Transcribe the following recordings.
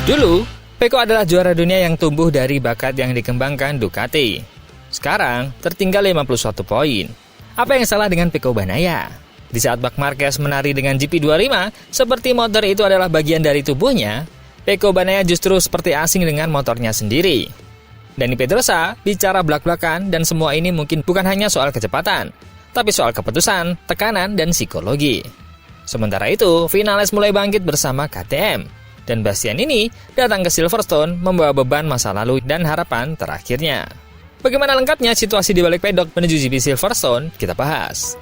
Dulu, Pecco adalah juara dunia yang tumbuh dari bakat yang dikembangkan Ducati. Sekarang, tertinggal 51 poin. Apa yang salah dengan Pecco Bagnaia? Di saat Marc Marquez menari dengan GP25, seperti motor itu adalah bagian dari tubuhnya, Pecco Bagnaia justru seperti asing dengan motornya sendiri. Dani Pedrosa bicara belak-belakan dan semua ini mungkin bukan hanya soal kecepatan, tapi soal keputusan, tekanan, dan psikologi. Sementara itu, Vinales mulai bangkit bersama KTM. Dan Bastian ini datang ke Silverstone membawa beban masa lalu dan harapan terakhirnya. Bagaimana lengkapnya situasi di balik pedok menuju GP Silverstone? Kita bahas.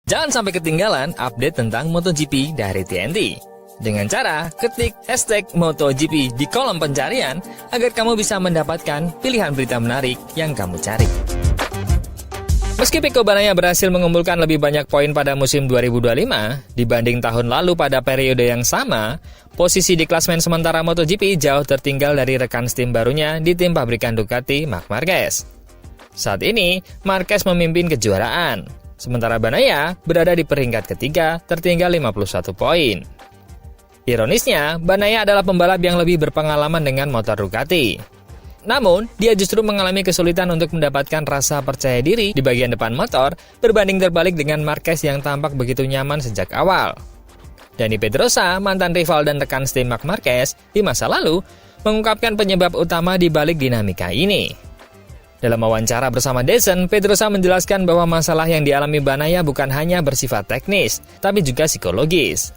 Jangan sampai ketinggalan update tentang MotoGP dari TNT. Dengan cara ketik hashtag MotoGP di kolom pencarian agar kamu bisa mendapatkan pilihan berita menarik yang kamu cari. Meski Pecco Bagnaia berhasil mengumpulkan lebih banyak poin pada musim 2025 dibanding tahun lalu pada periode yang sama, posisi di klasemen sementara MotoGP jauh tertinggal dari rekan tim barunya di tim pabrikan Ducati, Marc Marquez. Saat ini, Marquez memimpin kejuaraan. Sementara Bagnaia berada di peringkat ketiga, tertinggal 51 poin. Ironisnya, Bagnaia adalah pembalap yang lebih berpengalaman dengan motor Ducati. Namun, dia justru mengalami kesulitan untuk mendapatkan rasa percaya diri di bagian depan motor, berbanding terbalik dengan Marquez yang tampak begitu nyaman sejak awal. Dani Pedrosa, mantan rival dan rekan tim Marc Marquez di masa lalu, mengungkapkan penyebab utama di balik dinamika ini. Dalam wawancara bersama DAZN, Pedrosa menjelaskan bahwa masalah yang dialami Bagnaia bukan hanya bersifat teknis, tapi juga psikologis.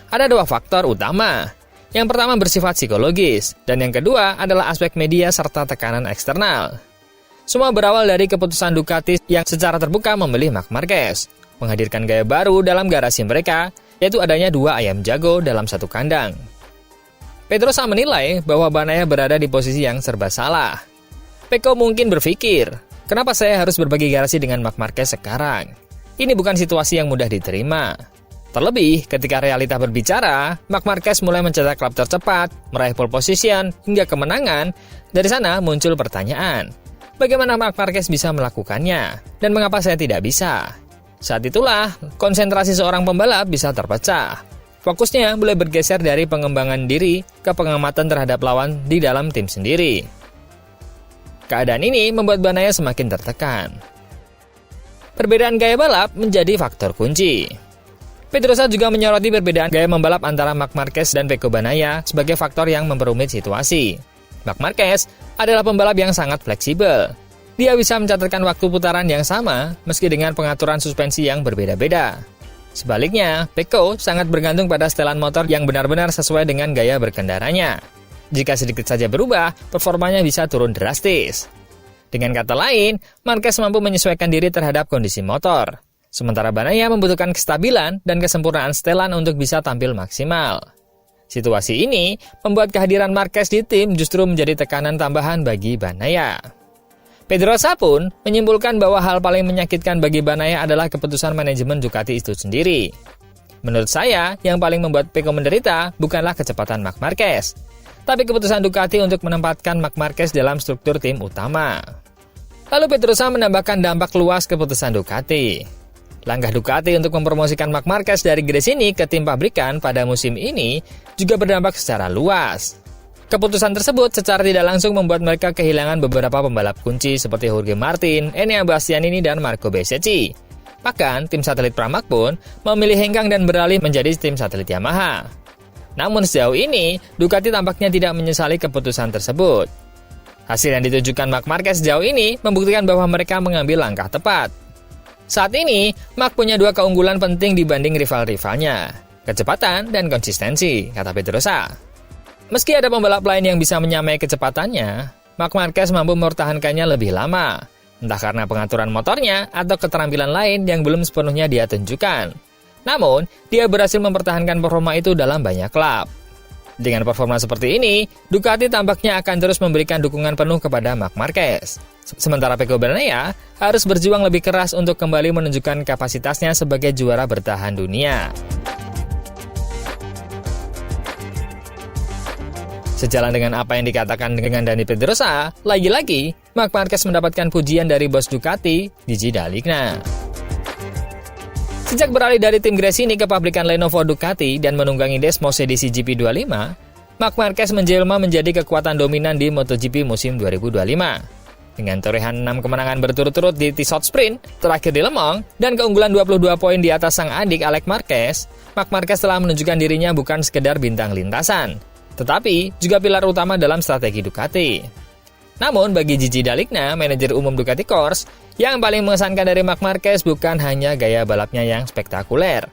Ada dua faktor utama. Yang pertama bersifat psikologis, dan yang kedua adalah aspek media serta tekanan eksternal. Semua berawal dari keputusan Ducati yang secara terbuka memilih Marc Marquez, menghadirkan gaya baru dalam garasi mereka, yaitu adanya dua ayam jago dalam satu kandang. Pedrosa menilai bahwa Bagnaia berada di posisi yang serba salah. Pecco mungkin berpikir, kenapa saya harus berbagi garasi dengan Marc Marquez sekarang? Ini bukan situasi yang mudah diterima. Terlebih, ketika realita berbicara, Marc Marquez mulai mencetak lap tercepat, meraih pole position, hingga kemenangan. Dari sana muncul pertanyaan, bagaimana Marc Marquez bisa melakukannya? Dan mengapa saya tidak bisa? Saat itulah, konsentrasi seorang pembalap bisa terpecah. Fokusnya mulai bergeser dari pengembangan diri ke pengamatan terhadap lawan di dalam tim sendiri. Keadaan ini membuat Bagnaia semakin tertekan. Perbedaan gaya balap menjadi faktor kunci. Pedrosa juga menyoroti perbedaan gaya membalap antara Marc Marquez dan Pecco Bagnaia sebagai faktor yang memperumit situasi. Marc Marquez adalah pembalap yang sangat fleksibel. Dia bisa mencatatkan waktu putaran yang sama meski dengan pengaturan suspensi yang berbeda-beda. Sebaliknya, Pecco sangat bergantung pada setelan motor yang benar-benar sesuai dengan gaya berkendaranya. Jika sedikit saja berubah, performanya bisa turun drastis. Dengan kata lain, Marquez mampu menyesuaikan diri terhadap kondisi motor. Sementara Bagnaia membutuhkan kestabilan dan kesempurnaan setelan untuk bisa tampil maksimal. Situasi ini membuat kehadiran Marquez di tim justru menjadi tekanan tambahan bagi Bagnaia. Pedrosa pun menyimpulkan bahwa hal paling menyakitkan bagi Bagnaia adalah keputusan manajemen Ducati itu sendiri. Menurut saya, yang paling membuat Pecco menderita bukanlah kecepatan Marc Marquez, tapi keputusan Ducati untuk menempatkan Marc Marquez dalam struktur tim utama. Lalu Pedrosa menambahkan dampak luas keputusan Ducati. Langkah Ducati untuk mempromosikan Marc Marquez dari grid ini ke tim pabrikan pada musim ini juga berdampak secara luas. Keputusan tersebut secara tidak langsung membuat mereka kehilangan beberapa pembalap kunci seperti Jorge Martin, Enea Bastianini, dan Marco Bezzecchi. Bahkan, tim satelit Pramac pun memilih hengkang dan beralih menjadi tim satelit Yamaha. Namun sejauh ini, Ducati tampaknya tidak menyesali keputusan tersebut. Hasil yang ditunjukkan Marc Marquez sejauh ini membuktikan bahwa mereka mengambil langkah tepat. Saat ini, Marc punya dua keunggulan penting dibanding rival-rivalnya, kecepatan dan konsistensi, kata Pedrosa. Meski ada pembalap lain yang bisa menyamai kecepatannya, Marc Marquez mampu mempertahankannya lebih lama, entah karena pengaturan motornya atau keterampilan lain yang belum sepenuhnya dia tunjukkan. Namun, dia berhasil mempertahankan performa itu dalam banyak lap. Dengan performa seperti ini, Ducati tampaknya akan terus memberikan dukungan penuh kepada Marc Marquez. Sementara Pecco Bagnaia harus berjuang lebih keras untuk kembali menunjukkan kapasitasnya sebagai juara bertahan dunia. Sejalan dengan apa yang dikatakan dengan Dani Pedrosa, lagi-lagi Marc Marquez mendapatkan pujian dari bos Ducati, Gigi Dall'Igna. Sejak beralih dari tim Gresini ke pabrikan Lenovo Ducati dan menunggangi Desmos edisi GP25, Marc Marquez menjelma menjadi kekuatan dominan di MotoGP musim 2025. Dengan torehan 6 kemenangan berturut-turut di Tissot Sprint, terakhir di Le Mans, dan keunggulan 22 poin di atas sang adik Alex Marquez, Marc Marquez telah menunjukkan dirinya bukan sekedar bintang lintasan, tetapi juga pilar utama dalam strategi Ducati. Namun bagi Gigi Dall'Igna, manajer umum Ducati Corse, yang paling mengesankan dari Marc Marquez bukan hanya gaya balapnya yang spektakuler,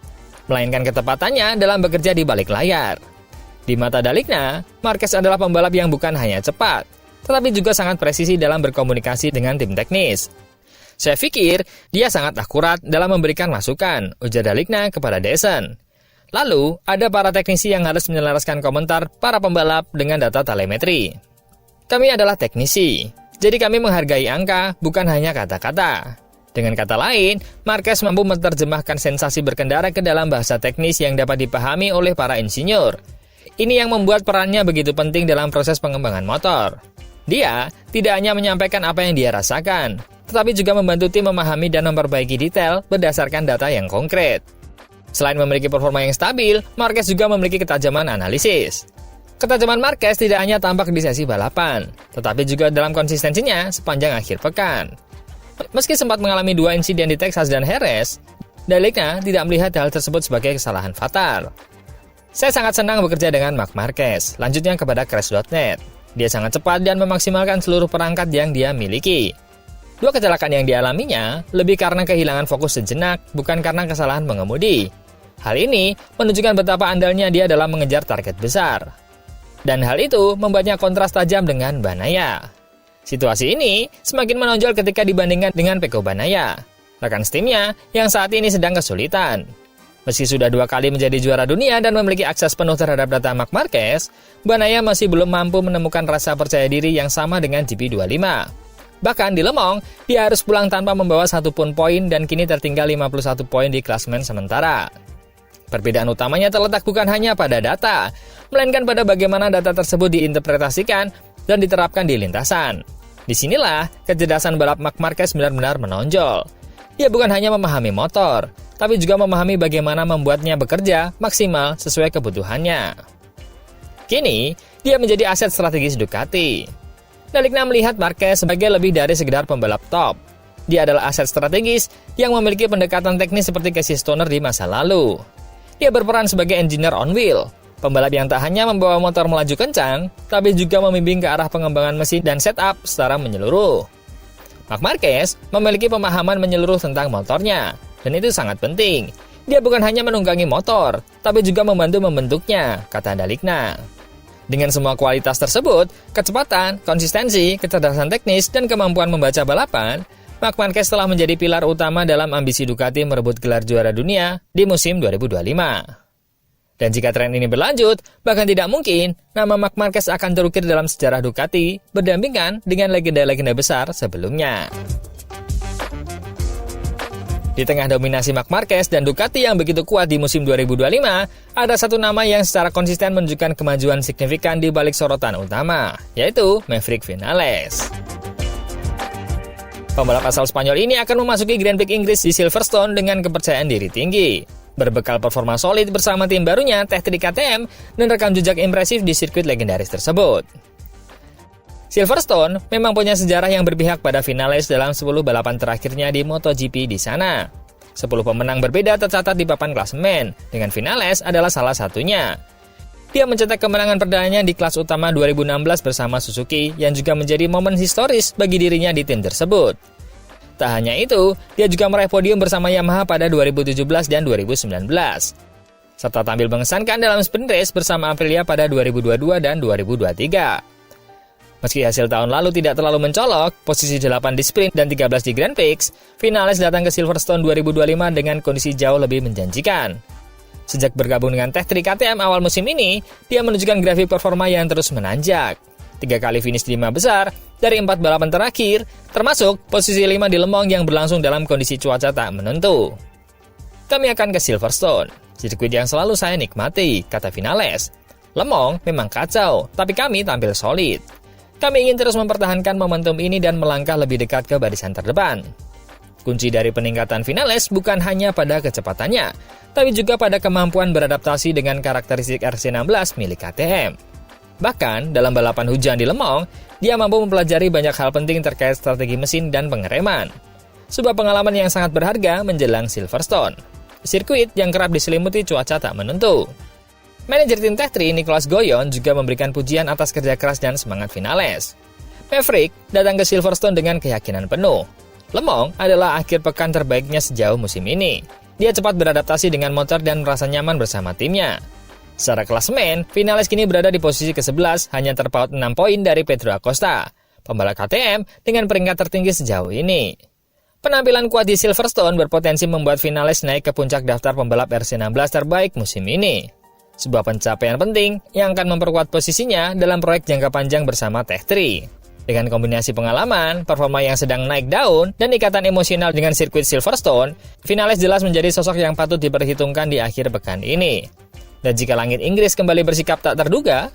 melainkan ketepatannya dalam bekerja di balik layar. Di mata Dall'Igna, Marquez adalah pembalap yang bukan hanya cepat, tetapi juga sangat presisi dalam berkomunikasi dengan tim teknis. Saya pikir dia sangat akurat dalam memberikan masukan, ujar Dall'Igna kepada DAZN. Lalu, ada para teknisi yang harus menyelaraskan komentar para pembalap dengan data telemetri. Kami adalah teknisi, jadi kami menghargai angka, bukan hanya kata-kata. Dengan kata lain, Marquez mampu menerjemahkan sensasi berkendara ke dalam bahasa teknis yang dapat dipahami oleh para insinyur. Ini yang membuat perannya begitu penting dalam proses pengembangan motor. Dia tidak hanya menyampaikan apa yang dia rasakan, tetapi juga membantu tim memahami dan memperbaiki detail berdasarkan data yang konkret. Selain memiliki performa yang stabil, Marquez juga memiliki ketajaman analisis. Ketajaman Marquez tidak hanya tampak di sesi balapan, tetapi juga dalam konsistensinya sepanjang akhir pekan. Meski sempat mengalami 2 insiden di Texas dan Jerez, Dall'Igna tidak melihat hal tersebut sebagai kesalahan fatal. Saya sangat senang bekerja dengan Marc Marquez, lanjutnya kepada Crash.net. Dia sangat cepat dan memaksimalkan seluruh perangkat yang dia miliki. 2 kecelakaan yang dialaminya lebih karena kehilangan fokus sejenak, bukan karena kesalahan pengemudi. Hal ini menunjukkan betapa andalnya dia dalam mengejar target besar. Dan hal itu membuatnya kontras tajam dengan Bagnaia. Situasi ini semakin menonjol ketika dibandingkan dengan Pecco Bagnaia, rekan setimnya yang saat ini sedang kesulitan. Meski sudah 2 kali menjadi juara dunia dan memiliki akses penuh terhadap data Marc Marquez, Bagnaia masih belum mampu menemukan rasa percaya diri yang sama dengan GP25. Bahkan di Le Mans, dia harus pulang tanpa membawa 1 pun poin dan kini tertinggal 51 poin di klasemen sementara. Perbedaan utamanya terletak bukan hanya pada data, melainkan pada bagaimana data tersebut diinterpretasikan dan diterapkan di lintasan. Disinilah kecerdasan balap Marc Marquez benar-benar menonjol. Dia bukan hanya memahami motor, tapi juga memahami bagaimana membuatnya bekerja maksimal sesuai kebutuhannya. Kini, dia menjadi aset strategis Ducati. Dall'Igna melihat Marquez sebagai lebih dari sekedar pembalap top. Dia adalah aset strategis yang memiliki pendekatan teknis seperti Casey Stoner di masa lalu. Dia berperan sebagai engineer on wheel, pembalap yang tak hanya membawa motor melaju kencang, tapi juga membimbing ke arah pengembangan mesin dan setup secara menyeluruh. Marc Marquez memiliki pemahaman menyeluruh tentang motornya, dan itu sangat penting. Dia bukan hanya menunggangi motor, tapi juga membantu membentuknya, kata Dall'Igna. Dengan semua kualitas tersebut, kecepatan, konsistensi, kecerdasan teknis, dan kemampuan membaca balapan, Marc Marquez telah menjadi pilar utama dalam ambisi Ducati merebut gelar juara dunia di musim 2025. Dan jika tren ini berlanjut, bahkan tidak mungkin nama Marc Marquez akan terukir dalam sejarah Ducati berdampingan dengan legenda-legenda besar sebelumnya. Di tengah dominasi Marc Marquez dan Ducati yang begitu kuat di musim 2025, ada satu nama yang secara konsisten menunjukkan kemajuan signifikan di balik sorotan utama, yaitu Maverick Vinales. Pembalap asal Spanyol ini akan memasuki Grand Prix Inggris di Silverstone dengan kepercayaan diri tinggi. Berbekal performa solid bersama tim barunya, Tech3 KTM, dan rekam jejak impresif di sirkuit legendaris tersebut. Silverstone memang punya sejarah yang berpihak pada Vinales dalam 10 balapan terakhirnya di MotoGP di sana. 10 pemenang berbeda tercatat di papan klasemen, dengan Vinales adalah salah satunya. Dia mencetak kemenangan perdananya di kelas utama 2016 bersama Suzuki yang juga menjadi momen historis bagi dirinya di tim tersebut. Tak hanya itu, dia juga meraih podium bersama Yamaha pada 2017 dan 2019. Serta tampil mengesankan dalam sprint race bersama Aprilia pada 2022 dan 2023. Meski hasil tahun lalu tidak terlalu mencolok, posisi 8 di sprint dan 13 di Grand Prix, Vinales datang ke Silverstone 2025 dengan kondisi jauh lebih menjanjikan. Sejak bergabung dengan Tech3 KTM awal musim ini, dia menunjukkan grafik performa yang terus menanjak. 3 kali finish di 5 besar dari 4 balapan terakhir, termasuk posisi 5 di Le Mans yang berlangsung dalam kondisi cuaca tak menentu. Kami akan ke Silverstone, sirkuit yang selalu saya nikmati, kata Vinales. Le Mans memang kacau, tapi kami tampil solid. Kami ingin terus mempertahankan momentum ini dan melangkah lebih dekat ke barisan terdepan. Kunci dari peningkatan Vinales bukan hanya pada kecepatannya, tapi juga pada kemampuan beradaptasi dengan karakteristik RC16 milik KTM. Bahkan, dalam balapan hujan di Le Mans, dia mampu mempelajari banyak hal penting terkait strategi mesin dan pengereman. Sebuah pengalaman yang sangat berharga menjelang Silverstone, sirkuit yang kerap diselimuti cuaca tak menentu. Manajer tim Tech3, Nicolas Goyon, juga memberikan pujian atas kerja keras dan semangat Vinales. Maverick datang ke Silverstone dengan keyakinan penuh. Le Mans adalah akhir pekan terbaiknya sejauh musim ini. Dia cepat beradaptasi dengan motor dan merasa nyaman bersama timnya. Secara klasemen, Vinales kini berada di posisi ke-11, hanya terpaut 6 poin dari Pedro Acosta, pembalap KTM dengan peringkat tertinggi sejauh ini. Penampilan kuat di Silverstone berpotensi membuat Vinales naik ke puncak daftar pembalap RC16 terbaik musim ini. Sebuah pencapaian penting yang akan memperkuat posisinya dalam proyek jangka panjang bersama Tech3. Dengan kombinasi pengalaman, performa yang sedang naik daun, dan ikatan emosional dengan sirkuit Silverstone, Vinales jelas menjadi sosok yang patut diperhitungkan di akhir pekan ini. Dan jika langit Inggris kembali bersikap tak terduga,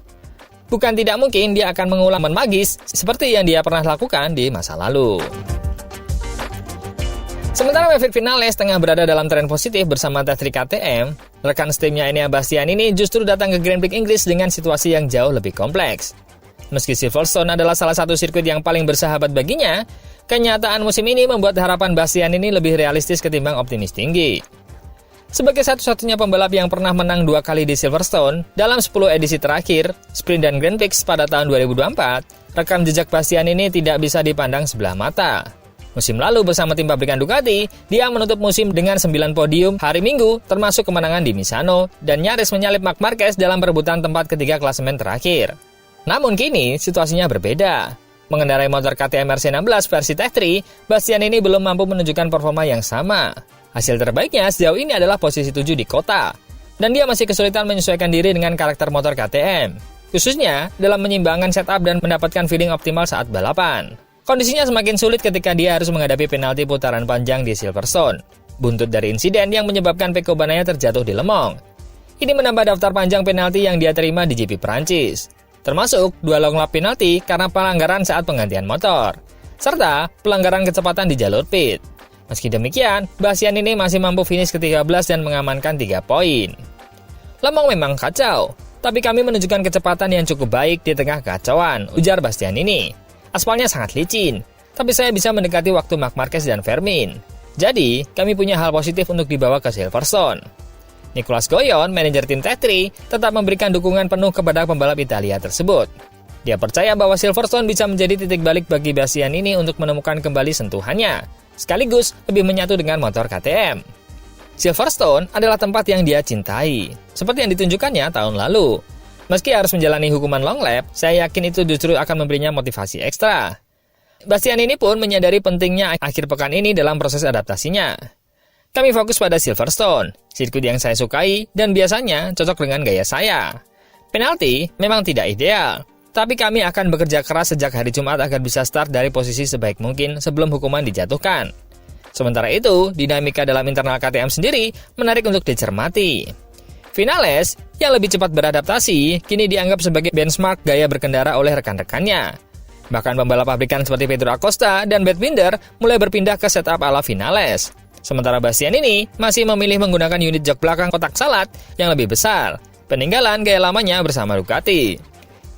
bukan tidak mungkin dia akan mengulang momen magis seperti yang dia pernah lakukan di masa lalu. Sementara Maverick Vinales tengah berada dalam tren positif bersama Tech3 KTM, rekan setimnya Enea Bastian ini justru datang ke Grand Prix Inggris dengan situasi yang jauh lebih kompleks. Meski Silverstone adalah salah satu sirkuit yang paling bersahabat baginya, kenyataan musim ini membuat harapan Bastian ini lebih realistis ketimbang optimis tinggi. Sebagai satu-satunya pembalap yang pernah menang 2 kali di Silverstone dalam 10 edisi terakhir, sprint dan Grand Prix pada tahun 2024, rekam jejak Bastian ini tidak bisa dipandang sebelah mata. Musim lalu bersama tim pabrikan Ducati, dia menutup musim dengan 9 podium hari Minggu, termasuk kemenangan di Misano, dan nyaris menyalip Marc Marquez dalam perebutan tempat ketiga klasemen terakhir. Namun kini, situasinya berbeda. Mengendarai motor KTM RC16 versi Tech3, Bastian ini belum mampu menunjukkan performa yang sama. Hasil terbaiknya sejauh ini adalah posisi 7 di kota, dan dia masih kesulitan menyesuaikan diri dengan karakter motor KTM, khususnya dalam menyeimbangkan setup dan mendapatkan feeling optimal saat balapan. Kondisinya semakin sulit ketika dia harus menghadapi penalti putaran panjang di Silverstone, buntut dari insiden yang menyebabkan Pecco Bagnaia terjatuh di Le Mans. Ini menambah daftar panjang penalti yang dia terima di GP Prancis, termasuk 2 long lap penalti karena pelanggaran saat penggantian motor, serta pelanggaran kecepatan di jalur pit. Meski demikian, Bastian ini masih mampu finish ke-13 dan mengamankan 3 poin. Le Mans memang kacau, tapi kami menunjukkan kecepatan yang cukup baik di tengah kekacauan, ujar Bastian ini. Aspalnya sangat licin, tapi saya bisa mendekati waktu Marc Marquez dan Vermin. Jadi, kami punya hal positif untuk dibawa ke Silverstone. Nicolas Goyon, manajer tim Tech3, tetap memberikan dukungan penuh kepada pembalap Italia tersebut. Dia percaya bahwa Silverstone bisa menjadi titik balik bagi Bastian ini untuk menemukan kembali sentuhannya, sekaligus lebih menyatu dengan motor KTM. Silverstone adalah tempat yang dia cintai, seperti yang ditunjukkannya tahun lalu. Meski harus menjalani hukuman long lap, saya yakin itu justru akan memberinya motivasi ekstra. Bastian ini pun menyadari pentingnya akhir pekan ini dalam proses adaptasinya. Kami fokus pada Silverstone, sirkuit yang saya sukai dan biasanya cocok dengan gaya saya. Penalti memang tidak ideal, tapi kami akan bekerja keras sejak hari Jumat agar bisa start dari posisi sebaik mungkin sebelum hukuman dijatuhkan. Sementara itu, dinamika dalam internal KTM sendiri menarik untuk dicermati. Vinales, yang lebih cepat beradaptasi, kini dianggap sebagai benchmark gaya berkendara oleh rekan-rekannya. Bahkan pembalap pabrikan seperti Pedro Acosta dan Brad Binder mulai berpindah ke setup ala Vinales. Sementara Bastian ini masih memilih menggunakan unit jok belakang kotak salad yang lebih besar, peninggalan gaya lamanya bersama Ducati.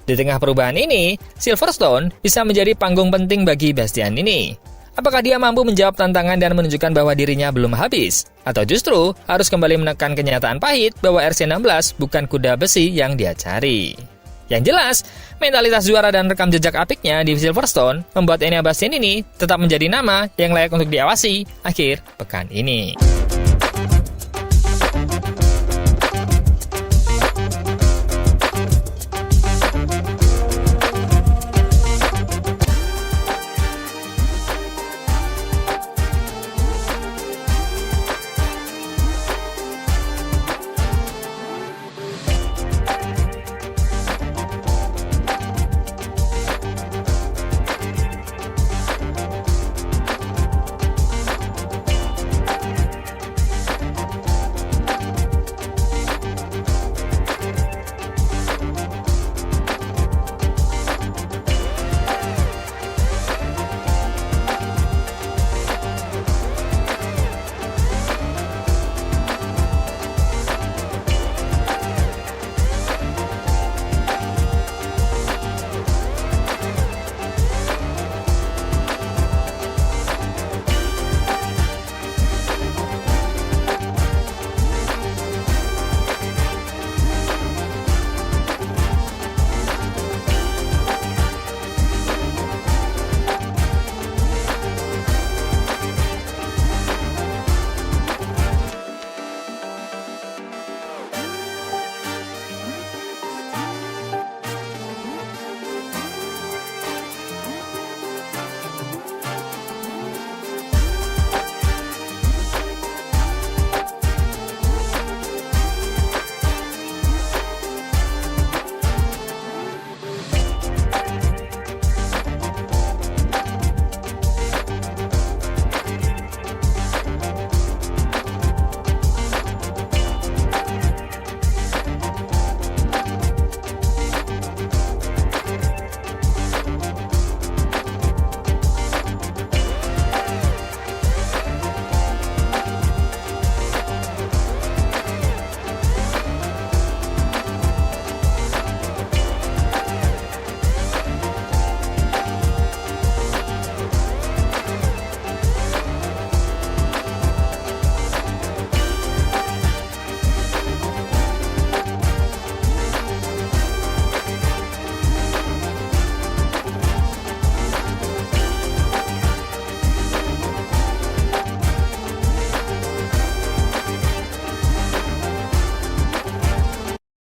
Di tengah perubahan ini, Silverstone bisa menjadi panggung penting bagi Bastian ini. Apakah dia mampu menjawab tantangan dan menunjukkan bahwa dirinya belum habis? Atau justru harus kembali menekan kenyataan pahit bahwa RC16 bukan kuda besi yang dia cari? Yang jelas, mentalitas juara dan rekam jejak apiknya di Silverstone membuat Enea Bastian ini tetap menjadi nama yang layak untuk diawasi akhir pekan ini.